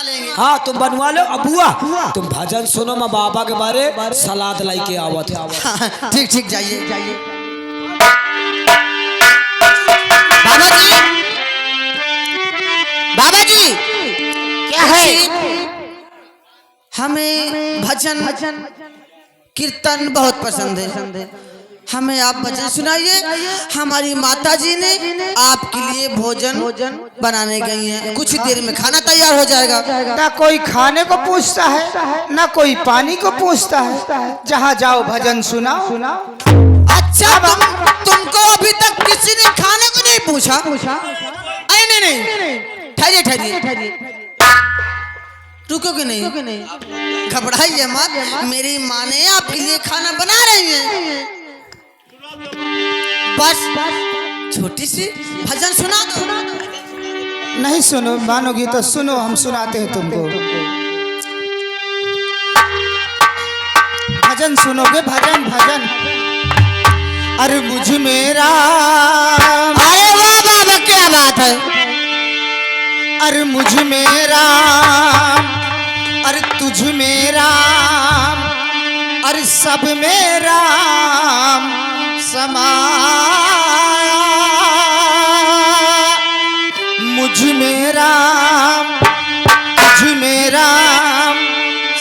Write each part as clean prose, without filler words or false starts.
लेंगे। हाँ तुम बनवा लो। अबुआ तुम भजन सुनो, मैं बाबा के बारे सलाद लाई के आवत है। हाँ, ठीक ठीक जाइए जाइए। बाबा जी, बाबा जी क्या है? हमें भजन कीर्तन बहुत पसंद है, हमें आप भजन सुनाइए। हमारी माता जी ने आपके लिए भोजन बनाने गई हैं, कुछ देर में खाना तैयार हो जाएगा। ना कोई खाने को पूछता है ना कोई पानी को पूछता है, जहाँ जाओ भजन सुनाओ। अच्छा तुमको अभी तक किसी ने खाने को नहीं पूछा? अरे नहीं, ठहरिए ठहरिए, रुकोगे नहीं, घबराइए मत। मेरी माँ ने आपके लिए खाना बना रही है, बस छोटी सी भजन सुना दो। नहीं सुनो मानोगी तो सुनो, हम सुनाते हैं तुमको। भजन सुनोगे? भजन भजन। अरे मुझ मेरा, अरे वाह बाबा क्या बात है। अरे मुझ मेरा, अरे तुझ मेरा, अरे सब मेरा समाया। मुझ मेरा तुझ मेरा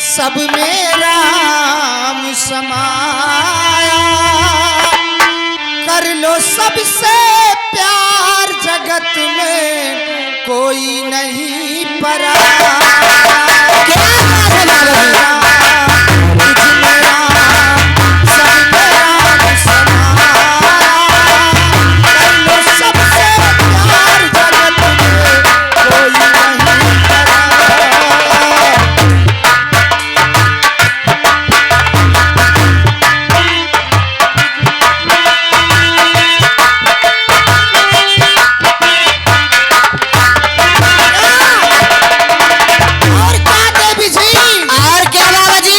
सब मेरा समाया। कर लो सबसे प्यार जगत में कोई नहीं पराया। क्या बात है बाबा जी।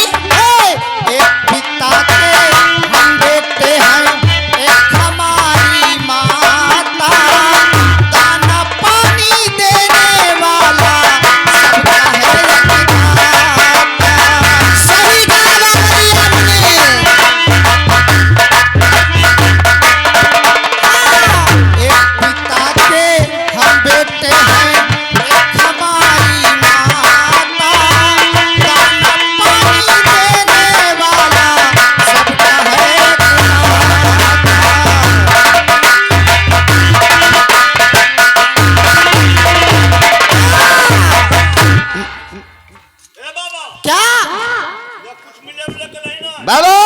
बाबा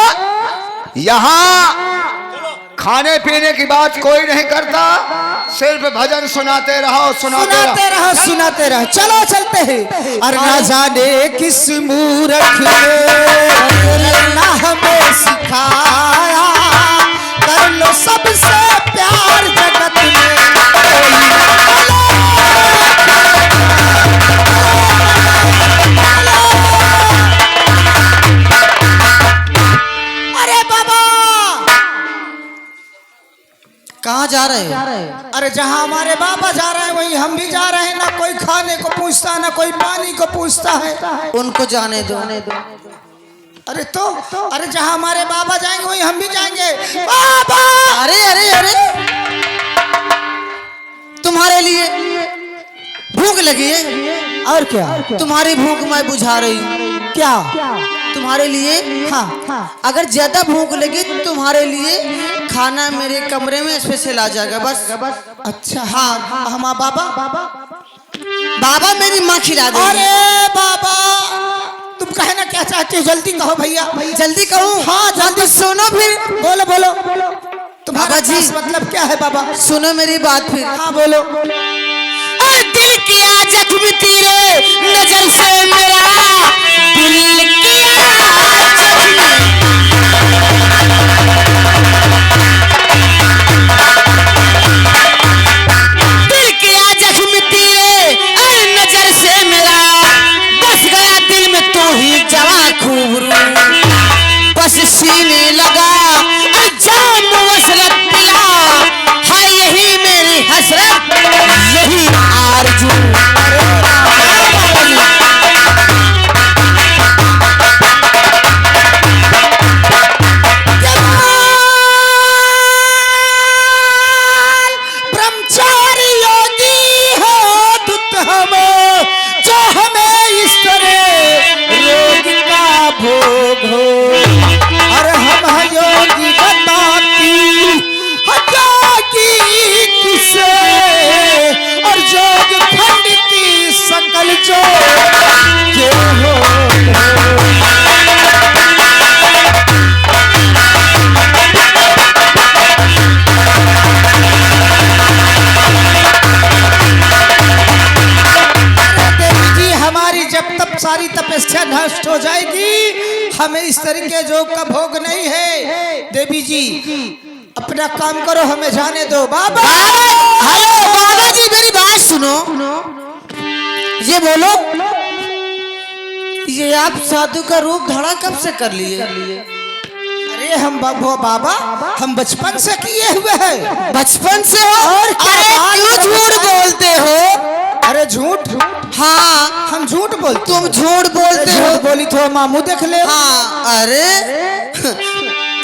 यहाँ खाने पीने की बात कोई नहीं करता, सिर्फ भजन सुनाते रहो सुनाते रहो सुनाते रहो। चलो चलते हैं। और ना जाने किस मूर्ख ने ना हमें सिखाया, कर लो सबसे प्यार जगत में। कहाँ जा रहे हैं? अरे जहाँ हमारे बाबा जा रहे हैं वहीं हम भी जा रहे हैं। ना कोई खाने को पूछता है ना कोई पानी को पूछता है। उनको जाने दो। अरे तो अरे जहाँ हमारे बाबा जाएंगे वहीं हम भी जाएंगे। बाबा अरे अरे अरे तुम्हारे लिए भूख लगी है? और क्या? तुम्हारी भूख मैं बुझा रही हूँ। क्या? तुम्हारे लिए हाँ, अगर ज्यादा भूख लगी तुम्हारे लिए खाना मेरे कमरे में स्पेशल आ जाएगा बस। अच्छा हाँ हम बाबा मेरी माँ खिला दे। अरे बाबा तुम कहे ना क्या चाहते हो? जल्दी कहो भैया। जल्दी कहूँ? हाँ जल्दी सुनो फिर। बोलो बोलो। तुम्हारा जी मतलब क्या है बाबा? सुनो मेरी बात फिर। हाँ बोलो। दिल किया जख्म तेरे नजर से मेरा, दिल किया जख्म तेरे नजर से मेरा, बस गया दिल में तू ही जवा खूबरू, बस सीने लगा जाम वसरत पिला, है यही मेरी हसरत यही आरज़ू। के हो देवी जी, हमारी जब तक सारी तपस्या नष्ट हो जाएगी, हमें इस तरीके जोग का भोग नहीं है। देवी जी अपना काम करो, हमें जाने दो। बाबा हेलो बाबा जी, मेरी बात सुनो। ये बोलो, ये आप साधु का रूप धारण कब से कर लिए? अरे हम बाबा हम बचपन से किए हुए हैं। बचपन से हो? और क्या अरे बात क्यों कर झूठ रहे हो? बोलते हो? अरे झूठ? हाँ, हम झूठ बोलते? तुम झूठ बोलते हो। झूठ बोली तो मामू देख ले। हाँ, अरे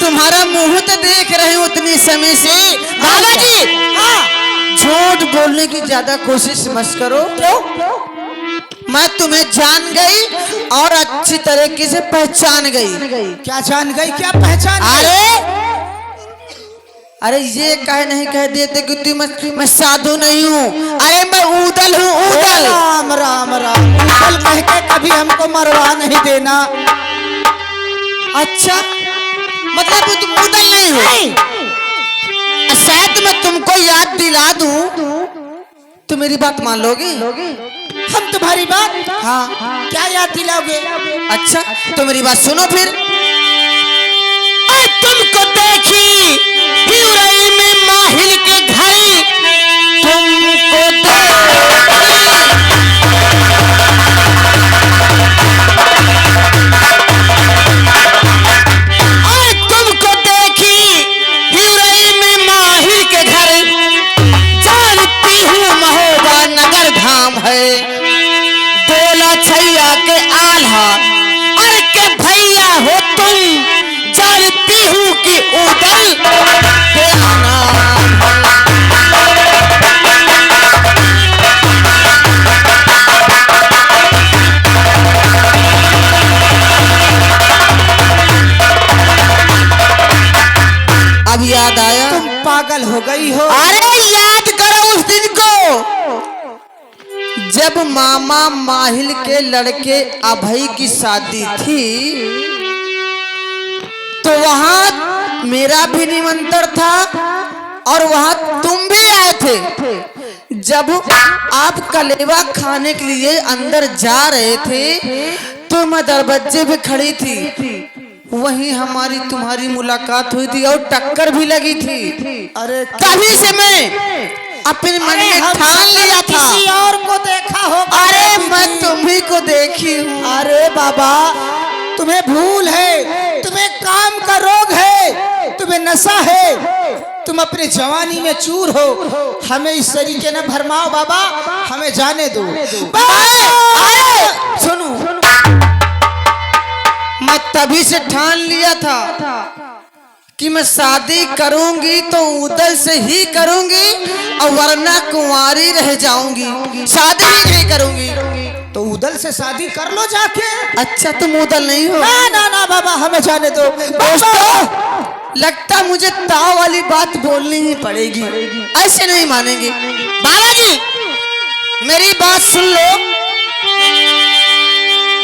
तुम्हारा मुंह तो देख रहे हो उतनी समय से। बाबा जी, झूठ बोलने की ज्यादा कोशिश मत करो। क्यों? मैं तुम्हें जान गई और अच्छी तरीके से पहचान गई। क्या जान गई, क्या पहचान गई? अरे ये कह नहीं कह देते कि मैं साधु नहीं हूँ। अरे मैं ऊदल हूँ, ऊदल। राम राम राम, ऊदल कह के कभी हमको मरवा नहीं देना। अच्छा, मतलब तुम ऊदल नहीं हो? शायद मैं तुमको याद दिला दूं तो मेरी बात मान लोगे? हम तुम्हारी बात? हाँ। क्या याद दिलाओगे? अच्छा तो मेरी बात सुनो फिर। तुमको देखी हिउरई में माहिल के घर, तुमको तुमको देखी हिउरई में माहिल के घर, जानती हूँ महोबा नगर धाम है। बोला छैया के आल्हा, अरे के भैया हो तुम, जानती हूँ कि उदल के नाम अब याद आया? तुम पागल हो गई हो। अरे याद करो उस दिन को जब मामा माहिल के लड़के अभय की शादी थी, तो वहां मेरा भी निमंत्रण था और वहां तुम भी आए थे। जब आप कलेवा खाने के लिए अंदर जा रहे थे तो मैं दरवाजे पे खड़ी थी। वहीं हमारी तुम्हारी मुलाकात हुई थी और टक्कर भी लगी थी। अरे तभी से मैं अपने मन में ठान लिया था। किसी और को देखा होगा। अरे मैं तुम्ही को देखी हूँ। अरे बाबा, तुम्हें भूल है, तुम्हें काम का रोग है, तुम्हें नशा है, तुम अपनी जवानी में चूर हो। हमें इस तरीके न भरमाओ बाबा, हमें जाने दो। सुनो, मैं तभी से ठान लिया था कि मैं शादी करूंगी तो उदल से ही करूंगी और वरना कुंवारी रह जाऊंगी, शादी ही नहीं करूंगी। तो उदल से शादी कर लो जाके। अच्छा तुम उदल नहीं हो? ना ना ना बाबा, हमें जाने दो। दोस्तों, लगता मुझे ताव वाली बात बोलनी ही पड़ेगी, ऐसे नहीं मानेंगे। बाबा जी मेरी बात सुन लो।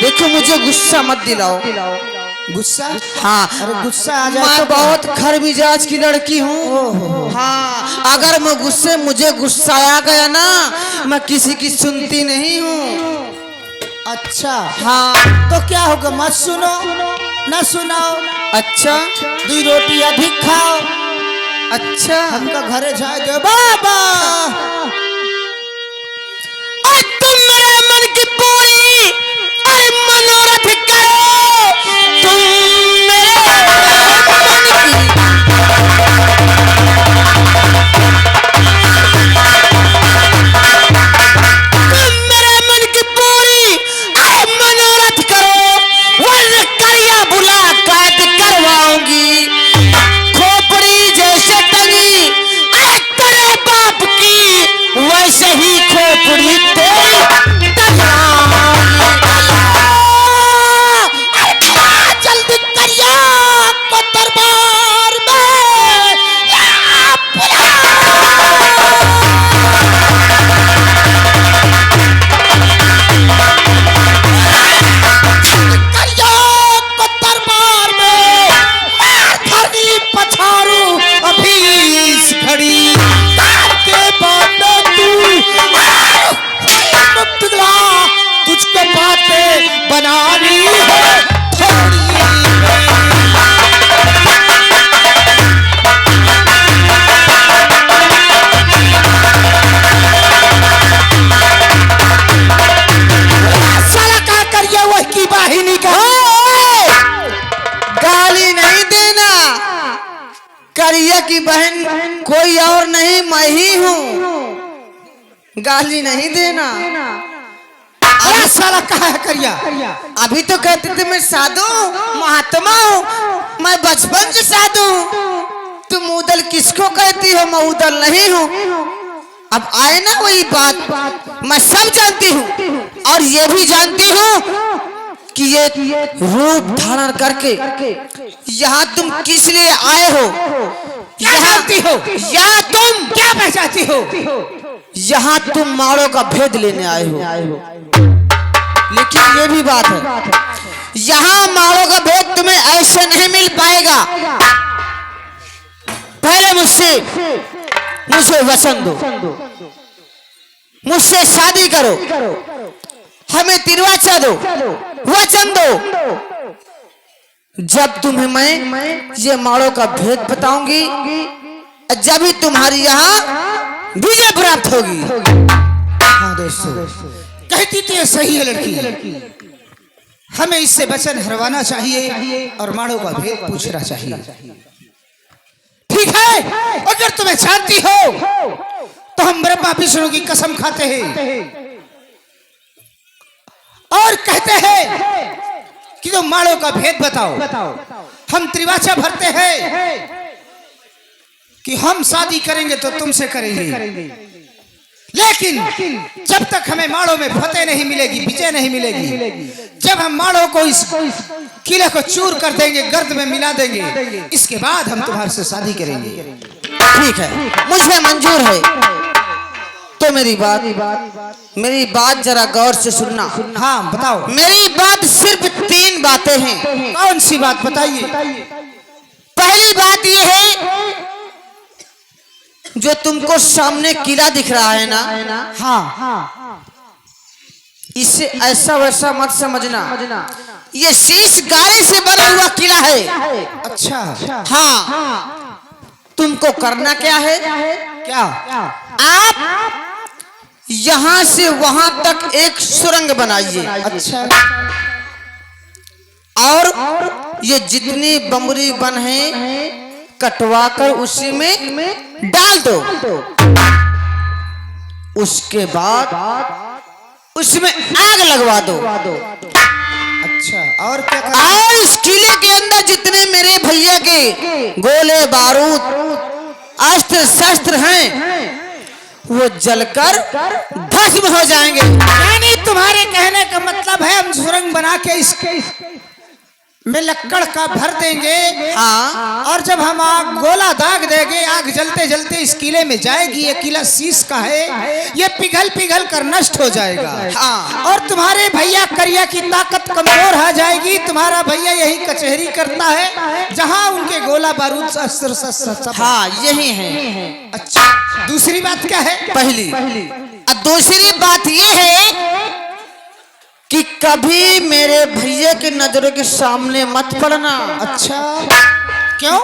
देखो मुझे गुस्सा मत दिलाओ। गुस्सा? हाँ, अरे गुस्सा आ जाए मैं तो बहुत खर मिजाज की लड़की हूँ। हाँ, अगर मैं मुझे गुस्सा आ गया ना, मैं किसी की सुनती नहीं हूँ। अच्छा हाँ, तो क्या होगा? मत सुनो, न सुनाओ। अच्छा 2 रोटी अधिक खाओ। अच्छा, हमका घरे जाए दो बाबा। तुम मेरे मन की पूरी अरे मनोरथ करो। तुम मेरे मन की पूरी अरे मनोरथ करो, वरना करिया मुलाकात करवाऊंगी। खोपड़ी जैसे तनी अरे तेरे बाप की बनानी है थोड़ी साला का करिए वह की वाहिनी का गाली नहीं देना। करिया की बहन कोई और नहीं, मैं ही हूँ। गाली नहीं देना। अरे साला कहा है करिया? अभी तो कहते थे मैं साधु महात्मा हूँ, मैं बचपन से साधु हूँ। तुम उदल किसको कहती हो? मैं उदल नहीं हूँ। अब आए ना वही बात, मैं सब जानती हूँ और ये भी जानती हूँ कि ये रूप धारण करके यहाँ तुम किस लिए आए हो। क्या जानती हो? यहाँ तुम क्या पहचानती हो? यहाँ तुम माड़ों का भेद लेने आए हो। लेकिन ये भी बात है, यहाँ माड़ों का भेद तुम्हें ऐसे नहीं मिल पाएगा। पहले मुझसे वचन दो, मुझसे शादी करो, हमें तिरवाचा दो, वचन दो। जब तुम्हें मैं ये माड़ों का भेद बताऊंगी, जब ही तुम्हारी यहाँ विजय प्राप्त होगी। हाँ दोस्तों, कहती तो ये सही है लड़की। हमें इससे वचन हरवाना चाहिए और माड़ों का भेद पूछना चाहिए। ठीक है, अगर तुम्हें जानती हो तो हम ब्रह्मा विष्णु की कसम खाते हैं और कहते हैं कि तुम माड़ों का भेद बताओ। हम त्रिवाचा भरते हैं कि हम शादी करेंगे तो तुमसे करेंगे, लेकिन जब तक हमें माड़ों में फतेह नहीं मिलेगी, विजय नहीं मिलेगी, जब हम माड़ों को इस किले को चूर कर देंगे, गर्द में मिला देंगे, इसके बाद हम तुम्हारे से शादी करेंगे। ठीक है, मुझे मंजूर है। तो मेरी बात जरा गौर से सुनना। हाँ बताओ। मेरी बात सिर्फ 3 बातें हैं। कौन सी बात बताइए? पहली बात यह है, जो तुमको सामने किला दिख रहा है ना, हाँ, इसे ऐसा वैसा मत समझना। ये शीश गारे से बना हुआ किला है। अच्छा। हाँ, तुमको करना क्या है? क्या? आप यहाँ से वहां तक एक सुरंग बनाइए। अच्छा। और ये जितनी बमरी बन है कटवा कर उसी में डाल दो। उसके बाद उसमें आग लगवा दो। अच्छा, और क्या करना? और इस किले के अंदर जितने मेरे भैया के गोले बारूद अस्त्र शस्त्र हैं, वो जलकर भस्म हो जाएंगे। यानी तुम्हारे कहने का मतलब है हम सुरंग बना के इसके में लक्कड़ का भर देंगे। हाँ। और जब हम आग गोला दाग देंगे, आग जलते जलते इस किले में जाएगी। ये किला शीश का है, ये पिघल पिघल कर नष्ट हो जाएगा। हाँ। और तुम्हारे भैया करिया की ताकत कमजोर हो जाएगी। तुम्हारा भैया यही कचहरी करता है जहाँ उनके गोला बारूद अस्त्र शस्त्र सब। हाँ, यही है। अच्छा, दूसरी बात क्या है? पहली। और दूसरी बात ये है कि कभी मेरे भैया के नजरों के सामने मत पड़ना। अच्छा, क्यों?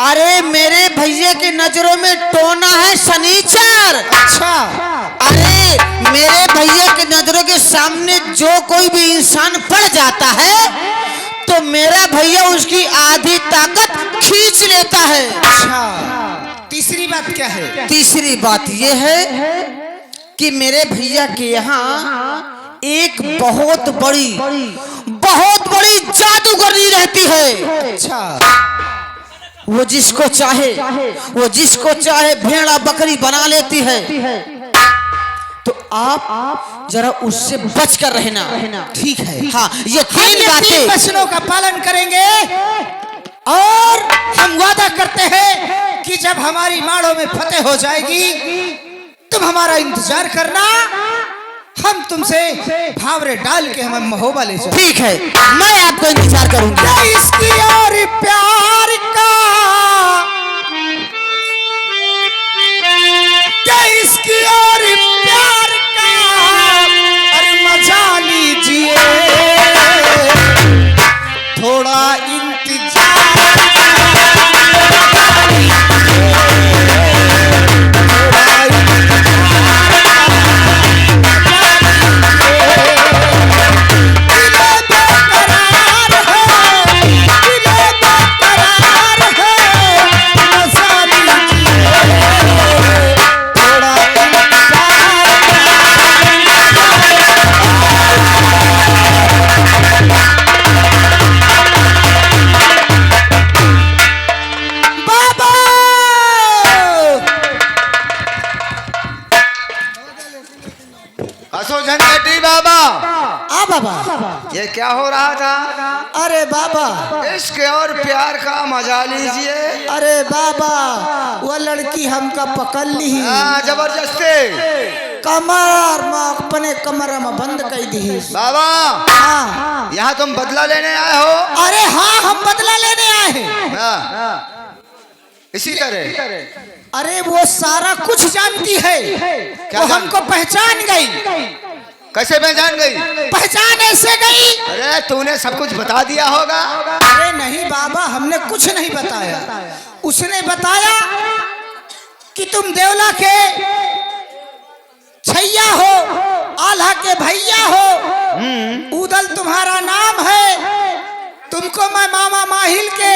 अरे मेरे भैया के नजरों में टोना है शनिचर। अच्छा। अरे मेरे भैया के नजरों के सामने जो कोई भी इंसान पड़ जाता है तो मेरा भैया उसकी आधी ताकत खींच लेता है। अच्छा, तीसरी बात क्या है? तीसरी बात यह है कि मेरे भैया के यहाँ एक बहुत बड़ी जादूगरनी रहती है। अच्छा। वो जिसको चाहे भेड़ा बकरी बना लेती है। तो आप जरा उससे बच कर रहना। ठीक है। हाँ, ये 3 बातें। वचनों का पालन करेंगे और हम वादा करते हैं कि जब हमारी माड़ों में फतेह हो जाएगी तुम हमारा इंतजार करना। हम तुमसे भावरे डाल के हम महोबा ले जाएंगे। ठीक है, मैं आपको इंतजार करूंगा। इसकी और प्यार का, क्या इसकी और प्यार का, अरे मजा लीजिए। बाबा। ये क्या हो रहा था? अरे बाबा, इश्क और प्यार का मजा लीजिए। अरे बाबा, वो लड़की हमका पकड़ ली, जबरदस्ती कमर में अपने कमर में बंद कर दी। बाबा, हाँ, यहाँ तुम बदला लेने आए हो? अरे हाँ, हम बदला लेने आए हैं। हाँ, इसी तरह। अरे वो सारा कुछ जानती है, क्या वो हमको पहचान गई। कैसे पहचान गई? पहचान ऐसे गई, अरे तूने सब कुछ बता दिया होगा। अरे नहीं बाबा, हमने कुछ नहीं बताया। उसने बताया कि तुम देवला के छैया हो, आल्हा के भैया हो, उदल तुम्हारा नाम है। तुमको मैं मामा माहिल के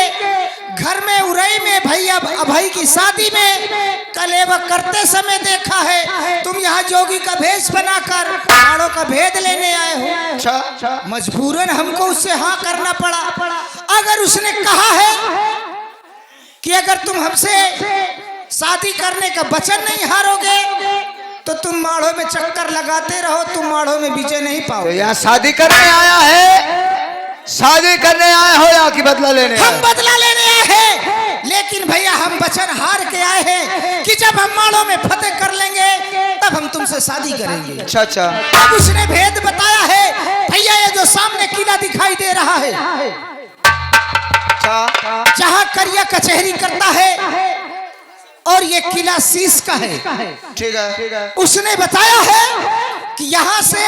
घर में उरई में भैया अभय की शादी में कलेवा करते समय देखा है। तुम यहाँ जोगी का भेष बनाकर पहाड़ों का भेद लेने आए हो। अच्छा, मजबूरन हमको उससे हाँ करना पड़ा। अगर उसने कहा है कि अगर तुम हमसे शादी करने का वचन नहीं हारोगे तो तुम माड़ों में चक्कर लगाते रहो, तुम माड़ों में विजय नहीं तो पाओगे। यहाँ शादी करने आया है? शादी करने आए हो या कि बदला लेने? हम बदला लेने आए हैं, लेकिन भैया हम वचन हार के आए हैं कि जब हम माड़ों में फतेह कर लेंगे तब हम तुमसे शादी करेंगे। अच्छा अच्छा। अब उसने भेद बताया है। भैया ये जो सामने किला दिखाई दे रहा है, अच्छा, जहाँ करिया कचहरी करता है और ये किला शीश का है। ठीक है, ठीक है। उसने बताया है कि यहाँ से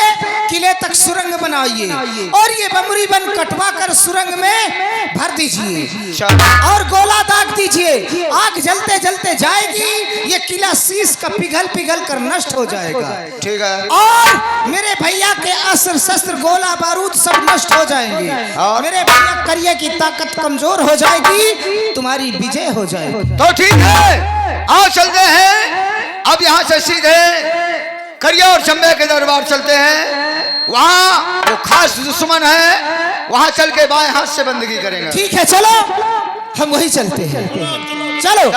किले तक सुरंग बनाइए और ये बमरी बन कटवा कर सुरंग में भर दीजिए और गोला दाग दीजिए। आग जलते जलते जाएगी, ये किला शीश का पिघल पिघल कर नष्ट हो जाएगा। ठीक है। और मेरे भैया के अस्त्र शस्त्र गोला बारूद सब नष्ट हो जाएंगे और मेरे भैया करिया की ताकत कमजोर हो जाएगी, तुम्हारी विजय हो जाएगी। तो ठीक है, आओ चलते हैं। अब यहाँ से सीधे करिया और चंबे के दरबार चलते हैं। वहाँ वो खास दुश्मन है, वहाँ चल के बाएं हाथ से बंदगी करेंगे। ठीक है, चलो हम वही चलते हैं। चलो,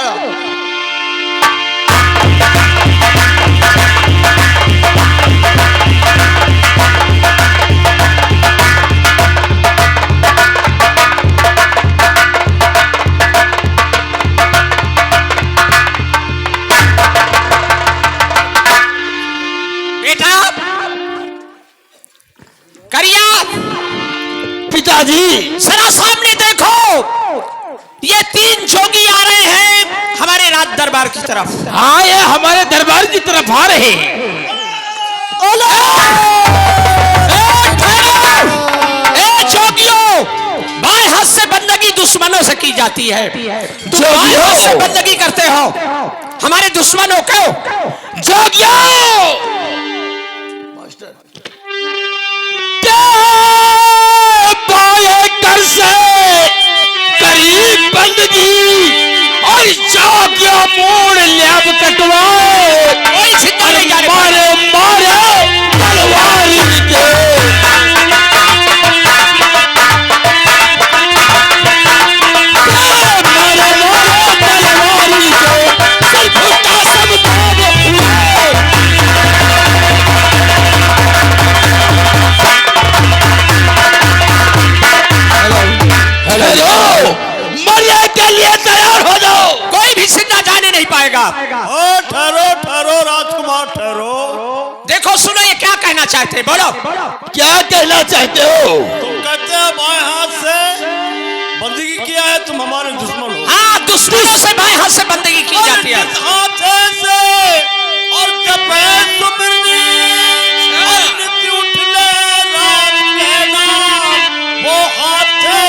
पिताजी जरा सामने देखो, ये 3 जोगी आ रहे हैं हमारे राज दरबार की तरफ। हाँ, ये हमारे दरबार की तरफ आ रहे हैं। जोगियों, बाएं हाथ से बंदगी दुश्मनों से की जाती है। तुम बाएं हाथ से बंदगी करते हो हमारे दुश्मनों को। जोगियों, से करीब बंदगी और जोगियों मोड़ लियाब कटवाए, मारे मारे तलवार के। मारे मारे तलवार के, सिर्फ कासम बाब मरने के लिए तैयार हो जाओ, कोई भी जिंदा जाने नहीं पाएगा। ठहरो ठहरो राजकुमार ठहरो। देखो सुनो, ये क्या कहना चाहते हैं, बोलो क्या कहना चाहते हो? तुम कहते हो बाएं हाथ से बंदगी किया है, तुम हमारे दुश्मन हो। हाँ, दुश्मनों से बाएं हाथ से बंदगी की जाती है। हाथ से और जब सुमिरनी और नित्य उठले राम के नाम, वो हाथ से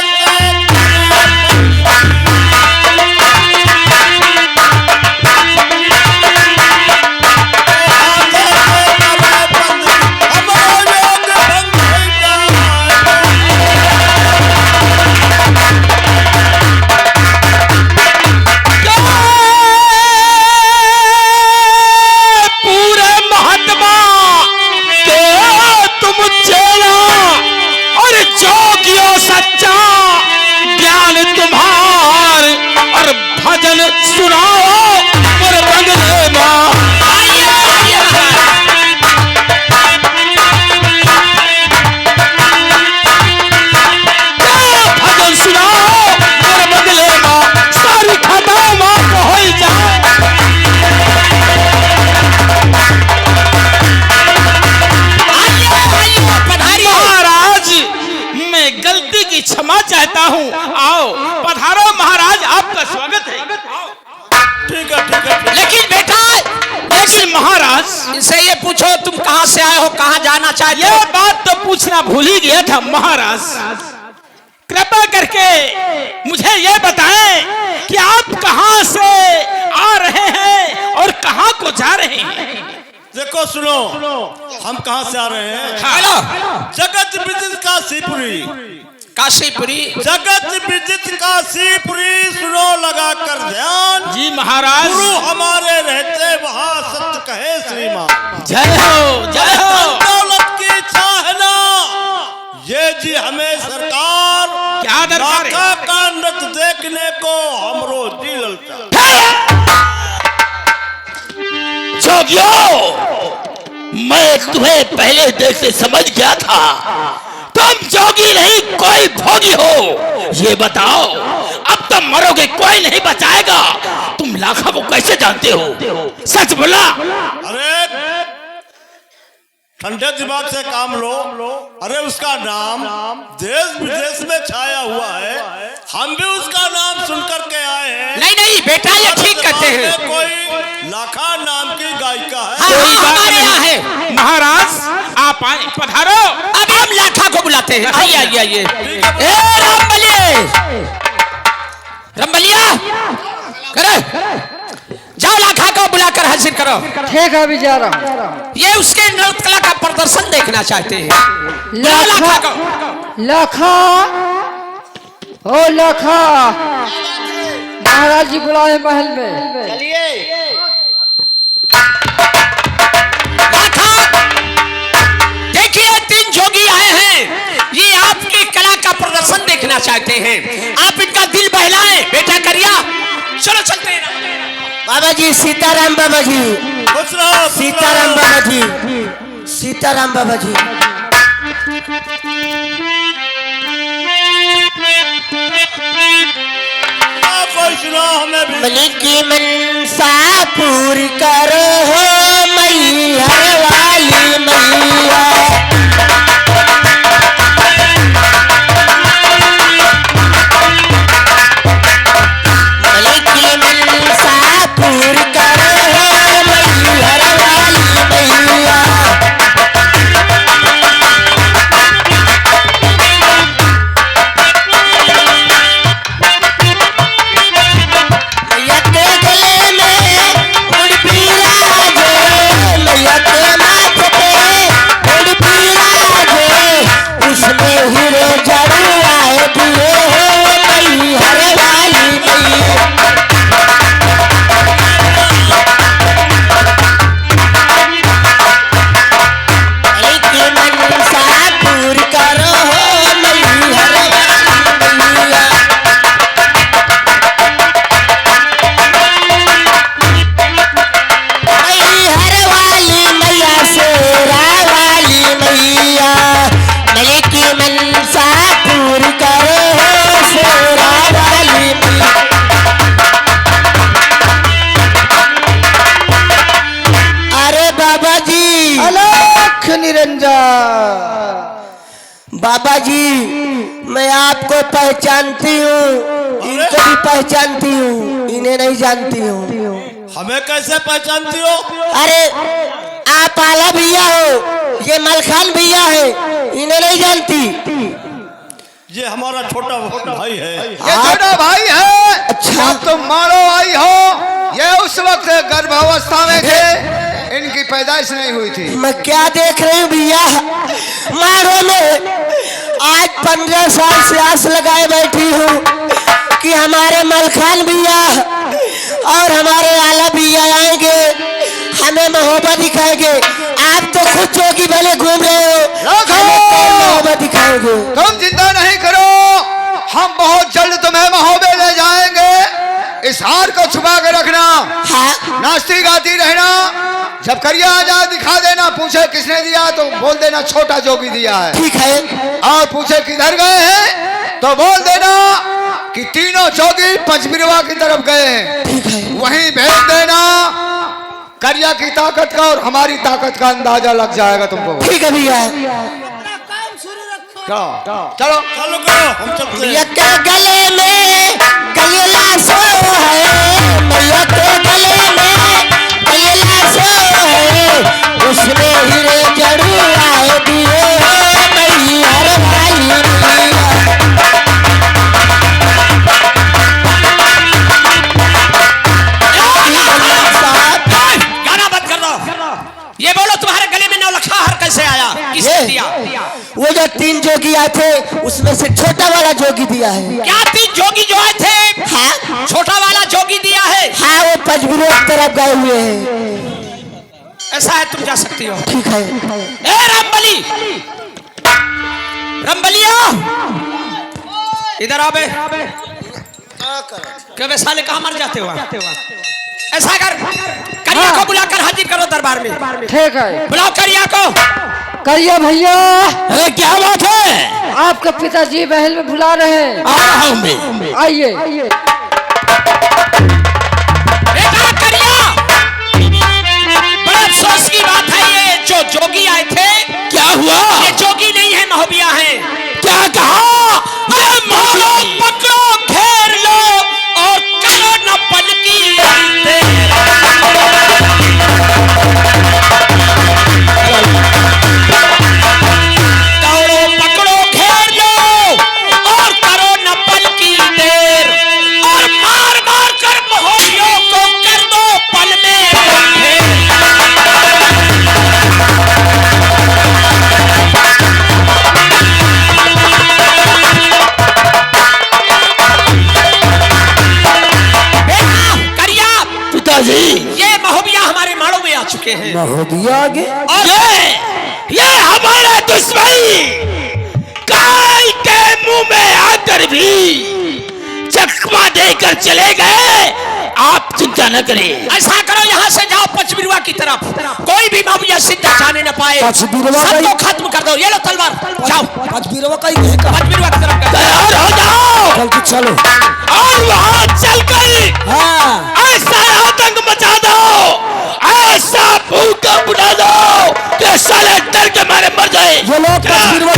पूरे महात्मा के की क्षमा चाहता हूँ। आओ पधारो महाराज, आपका स्वागत है। आओ। ठीक है ठीक है। लेकिन बेटा, लेकिन महाराज इनसे ये पूछो तुम कहाँ से आए हो, कहाँ जाना चाहते ये हो? बात तो पूछना भूल ही गया था महाराज। कृपा करके मुझे ये बताएं कि आप कहाँ से आ रहे हैं और कहाँ को जा रहे हैं। देखो सुनो, हम कहाँ से आ रहे हैं? हेलो, जगत विदित काशीपुरी, काशीपुरी। जगत विदित काशीपुरी। सुनो लगा कर ध्यान। जी महाराज। गुरु हमारे रहते वहाँ सत्य कहे श्रीमान। जय हो जय हो। दौलत की इच्छा है ना, ये जी हमें सरकार क्या दरकार है? लाखा का नृत्य देखने को हमरो जी ललचा। जोगियो, मैं तुम्हें पहले देख से समझ गया था, तुम जोगी नहीं कोई भोगी हो। ये बताओ, अब तुम मरोगे, कोई नहीं बचाएगा। तुम लाखा को कैसे जानते हो? सच बोला। अरे ठंडे दिमाग से काम लो। अरे उसका नाम देश विदेश में छाया हुआ है, हम भी उसका नाम सुनकर के आए हैं। नहीं नहीं बेटा, ये ठीक कहते हैं। कोई लाखा नाम की गायिका है। हाँ, हाँ, हमारे यहाँ है। महाराज आप आए, पधारो। अब हम लाखा को बुलाते हैं। आइए आइए आइए। ए रंबलिया, करे जाओ, लाखा को बुलाकर हाजिर करो। ठीक है, अभी जा रहा हूँ। ये उसके नृत्य कला का प्रदर्शन देखना चाहते हैं। बुलाओ लाखा को। लखा, ओ लखा, महाराज जी बुलाए महल में। लाखा, देखिए 3 जोगी आए हैं, ये आपकी कला का प्रदर्शन देखना चाहते हैं। आप इनका दिल बहलाएं। बेटा करिया, चलो चलते हैं। बाबा जी सीताराम, बाबा जी खुश रहो, सीताराम, बाबा जी सीताराम, बाबा जी। कोई सुनो हमें भी। मन की मनसा पूरी करो हो मैया वाली मैया। मन की मनसा पूरी करो हो मैया वाली मैया। मैया के गले में उड़पी राजे, मैया के माथे पे उड़पी राजे, उसमें हीरे जड़वाए दिए हो मैहर वाली मैया। मन की मनसा पूरी करो हो मैहर वाली मैया। मैहर वाली मैया, शेरा वाली मैया, मन की मनसा पूरी करो हो शेरा वाली मैया। अरे बाबा जी, अलख निरंजन। बाबा जी, मैं आपको पहचानती हूँ, इनको भी पहचानती हूँ, इन्हें नहीं जानती हूँ। हमें कैसे पहचानती हो? अरे आप आला भैया हो, ये मलखान भैया है, इन्हें नहीं जानती। ये हमारा छोटा भाई है। ये छोटा भाई है। अच्छा। जब तुम मारो आई हो, ये उस वक्त गर्भावस्था में थे, इनकी पैदाइश नहीं हुई थी। मैं क्या देख रही हूँ भैया, मारो में आज 15 साल से आस लगाए बैठी हूँ कि हमारे मलखान भैया और हमारे आला भैया आएंगे, हमें मोहब्बत दिखाएंगे। आप तो खुद जोगी भले घूम रहे हो, हमें कौन मोहब्बत दिखाएंगे? तुम चिंता नहीं करो, हम बहुत जल्द तुम्हें महोबे ले जाएंगे। इस हार को छुपा के रखना, हाँ, नाचती गाती रहना। जब करिया आ जाए दिखा देना, पूछे किसने दिया तो बोल देना छोटा जोगी दिया है। ठीक है। और पूछे किधर गए हैं तो बोल देना कि तीनों जोगी पंचबिरवा की तरफ गए हैं। ठीक है। वहीं भेज देना। करिया की ताकत का और हमारी ताकत का अंदाजा लग जाएगा तुमको। ठीक है भैया। काम शुरू रखो। चलो चलो करो हम चलते हैं। के गले में गैला सो है, मैया के गले में गैला सो है, उसने हीरे जड़ुआए दिए मैया रे मैया। गाना बंद कर दो। ये बोलो तुम्हारे गले में नौलखा हार कैसे आया, किसने दिया? वो जो 3 जोगी आए थे उसमें से छोटा वाला जोगी दिया है। क्या 3 जोगी जो आए थे? हाँ छोटा वाला जोगी दिया है। हाँ, वो पचबिरों की तरफ गए हुए हैं। ऐसा है, तुम जा सकती हो। ठीक है। ए रामबली, रामबलिया इधर आ बे। क्या बे साले कहाँ मर जाते हो? ऐसा कर, करिया को बुलाकर हाजिर करो दरबार में। ठीक है, बुलाओ करिया को। करिए भैया, अरे क्या बात है? आपके पिताजी महल में बुला रहे हैं। आ रहा हूं मैं। आइए। बेटा करिया, बड़ा अफसोस की बात है, ये जो जोगी आए थे, क्या हुआ? ये जोगी नहीं है, महोबिया है। क्या कहा? अरे मारो, पकड़ो, घेर लो और करो न पल की ये महोबिया हमारे माड़ों में आ चुके हैं। महोबिया आगे और ये हमारा दुश्मन काल के मुंह में आकर भी चकमा देकर चले गए। आप चिंता न करें। ऐसा करो, यहाँ से जाओ पचबिरवा की तरफ, कोई भी महोबिया सीधा जाने न पाए। पचबिरवा सबको खत्म कर दो। ये लो तलवार, जाओ पचबिरवा का ही है का? पचबिरवा की तरफ तैयार हो जाओ जल्दी चलो। और वहाँ चलकर हाँ ऐसा आतंक मचा दो, ऐसा भूकंप उठा दो कि साले डर के मारे मर जाए। ये लोग पचबिरवा